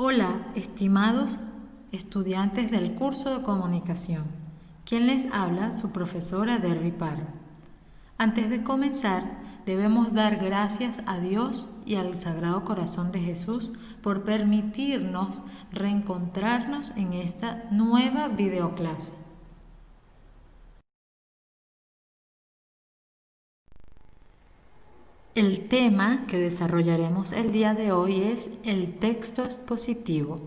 Hola, estimados estudiantes del curso de comunicación. ¿Quién les habla? Su profesora Derry Parra. Antes de comenzar, debemos dar gracias a Dios y al Sagrado Corazón de Jesús por permitirnos reencontrarnos en esta nueva videoclase. El tema que desarrollaremos el día de hoy es el texto expositivo.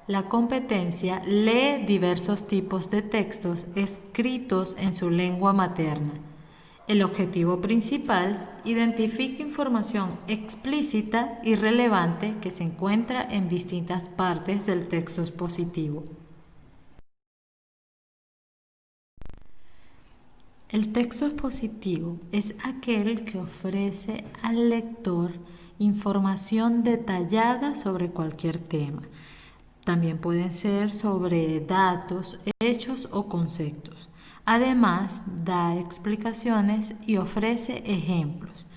La competencia lee diversos tipos de textos escritos en su lengua materna. El objetivo principal, identifica información explícita y relevante que se encuentra en distintas partes del texto expositivo. El texto expositivo es aquel que ofrece al lector información detallada sobre cualquier tema. También pueden ser sobre datos, hechos o conceptos. Además, da explicaciones y ofrece ejemplos.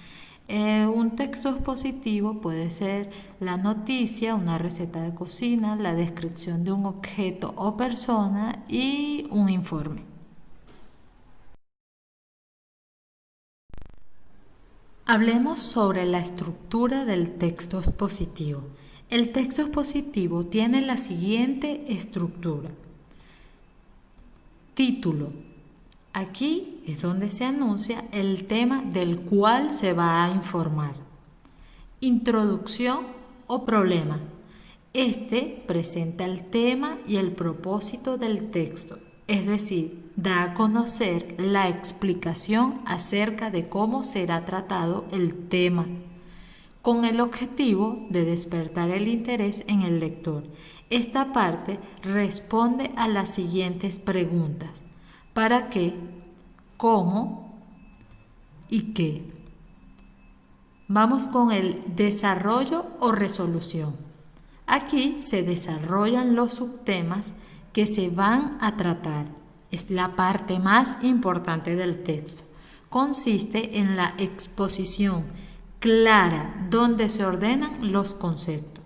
Un texto expositivo puede ser la noticia, una receta de cocina, la descripción de un objeto o persona y un informe. Hablemos sobre la estructura del texto expositivo. El texto expositivo tiene la siguiente estructura. Título. Aquí es donde se anuncia el tema del cual se va a informar. Introducción o problema. Este presenta el tema y el propósito del texto, es decir, da a conocer la explicación acerca de cómo será tratado el tema, con el objetivo de despertar el interés en el lector. Esta parte responde a las siguientes preguntas: ¿para qué? ¿Cómo? ¿Y qué? Vamos con el desarrollo o resolución. Aquí se desarrollan los subtemas que se van a tratar. Es la parte más importante del texto. Consiste en la exposición clara donde se ordenan los conceptos.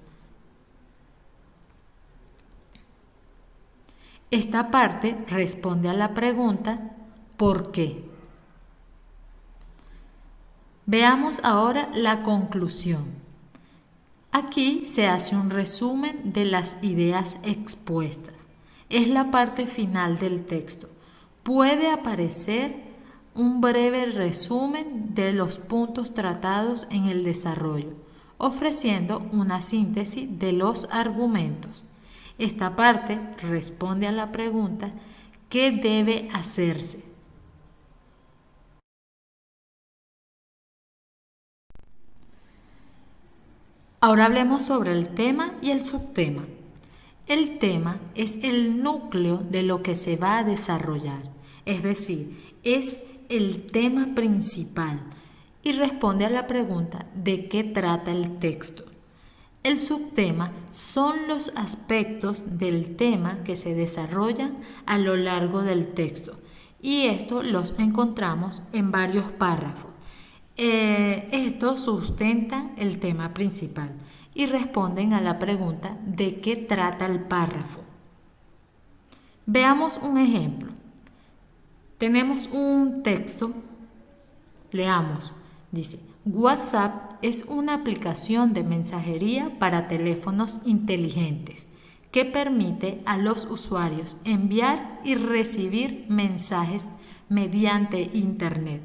Esta parte responde a la pregunta ¿por qué? Veamos ahora la conclusión. Aquí se hace un resumen de las ideas expuestas. Es la parte final del texto. Puede aparecer un breve resumen de los puntos tratados en el desarrollo, ofreciendo una síntesis de los argumentos. Esta parte responde a la pregunta ¿qué debe hacerse? Ahora hablemos sobre el tema y el subtema. El tema es el núcleo de lo que se va a desarrollar, es decir, es el tema principal y responde a la pregunta ¿de qué trata el texto? El subtema son los aspectos del tema que se desarrollan a lo largo del texto y esto los encontramos en varios párrafos. Estos sustentan el tema principal y responden a la pregunta ¿de qué trata el párrafo? Veamos un ejemplo. Tenemos un texto, leamos, dice, WhatsApp es una aplicación de mensajería para teléfonos inteligentes que permite a los usuarios enviar y recibir mensajes mediante Internet.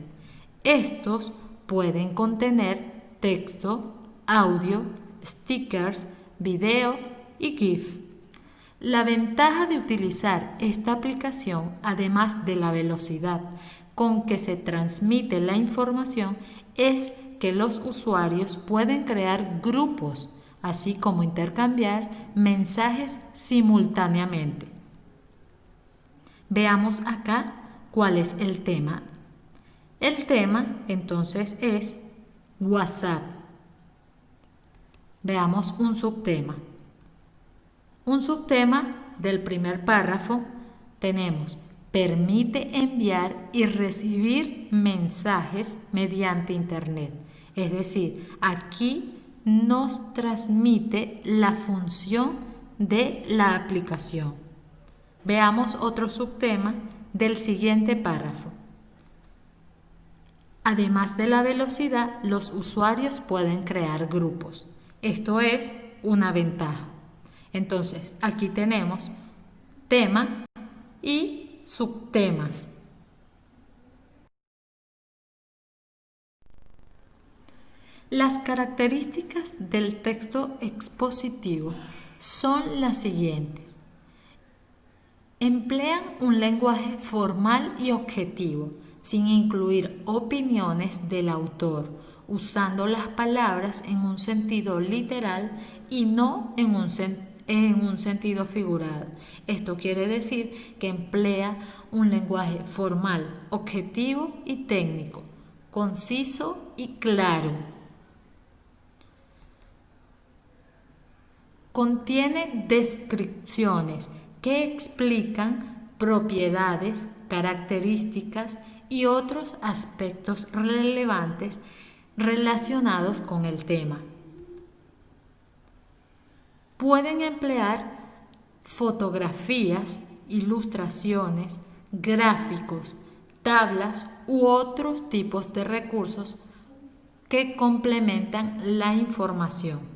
Estos pueden contener texto, audio, stickers, video y GIF. La ventaja de utilizar esta aplicación, además de la velocidad con que se transmite la información, es que los usuarios pueden crear grupos, así como intercambiar mensajes simultáneamente. Veamos acá cuál es el tema. El tema, entonces, es WhatsApp. Veamos un subtema. Un subtema del primer párrafo tenemos permite enviar y recibir mensajes mediante Internet. Es decir, aquí nos transmite la función de la aplicación. Veamos otro subtema del siguiente párrafo. Además de la velocidad, los usuarios pueden crear grupos. Esto es una ventaja. Entonces, aquí tenemos tema y subtemas. Las características del texto expositivo son las siguientes. Emplean un lenguaje formal y objetivo, sin incluir opiniones del autor, usando las palabras en un sentido literal y no en un sentido figurado. Esto quiere decir que emplea un lenguaje formal, objetivo y técnico, conciso y claro. Contiene descripciones que explican propiedades, características y otros aspectos relevantes relacionados con el tema. Pueden emplear fotografías, ilustraciones, gráficos, tablas u otros tipos de recursos que complementan la información.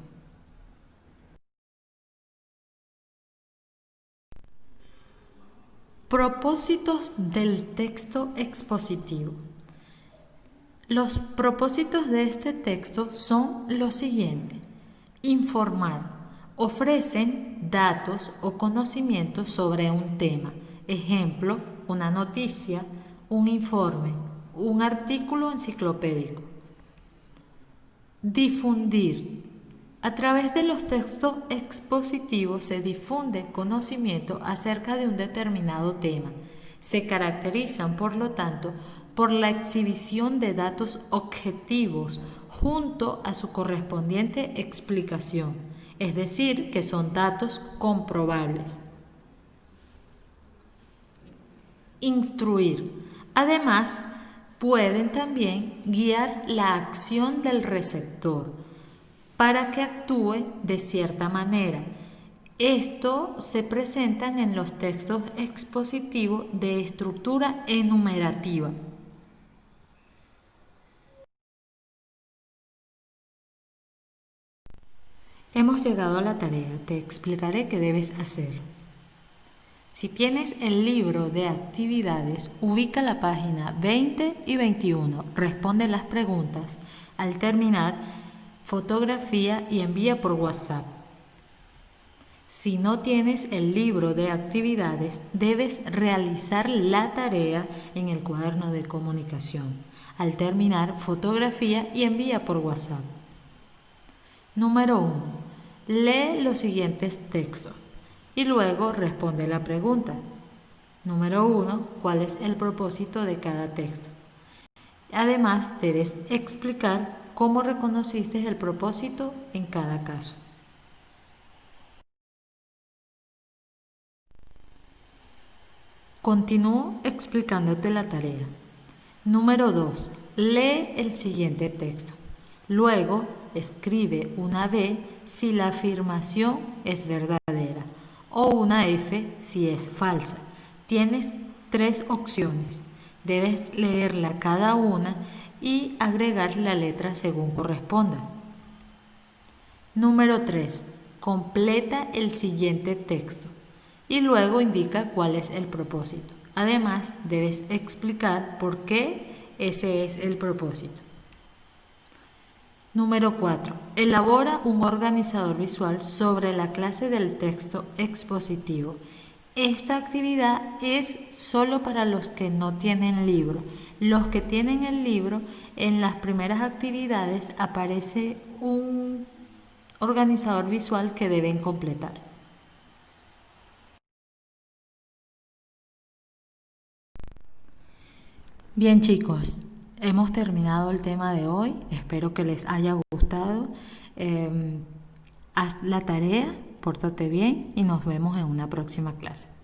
Propósitos del texto expositivo. Los propósitos de este texto son los siguientes. Informar. Ofrecen datos o conocimientos sobre un tema. Ejemplo, una noticia, un informe, un artículo enciclopédico. Difundir. A través de los textos expositivos se difunde conocimiento acerca de un determinado tema. Se caracterizan, por lo tanto, por la exhibición de datos objetivos junto a su correspondiente explicación, es decir, que son datos comprobables. Instruir. Además, pueden también guiar la acción del receptor para que actúe de cierta manera. Esto se presentan en los textos expositivos de estructura enumerativa. Hemos llegado a la tarea. Te explicaré qué debes hacer. Si tienes el libro de actividades, ubica la página 20 y 21. Responde las preguntas. Al terminar, fotografía y envía por WhatsApp. Si no tienes el libro de actividades, debes realizar la tarea en el cuaderno de comunicación. Al terminar, fotografía y envía por WhatsApp. Número 1. Lee los siguientes textos y luego responde la pregunta. Número 1. ¿Cuál es el propósito de cada texto? Además, debes explicar cómo reconociste el propósito en cada caso. Continúo explicándote la tarea. Número 2. Lee el siguiente texto. Luego, escribe una B si la afirmación es verdadera o una F si es falsa. Tienes 3 opciones. Debes leerla cada una y agregar la letra según corresponda. Número 3. Completa el siguiente texto y luego indica cuál es el propósito. Además, debes explicar por qué ese es el propósito. Número 4. Elabora un organizador visual sobre la clase del texto expositivo. Esta actividad es solo para los que no tienen libro. Los que tienen el libro, en las primeras actividades aparece un organizador visual que deben completar. Bien, chicos, hemos terminado el tema de hoy. Espero que les haya gustado. Haz la tarea, pórtate bien y nos vemos en una próxima clase.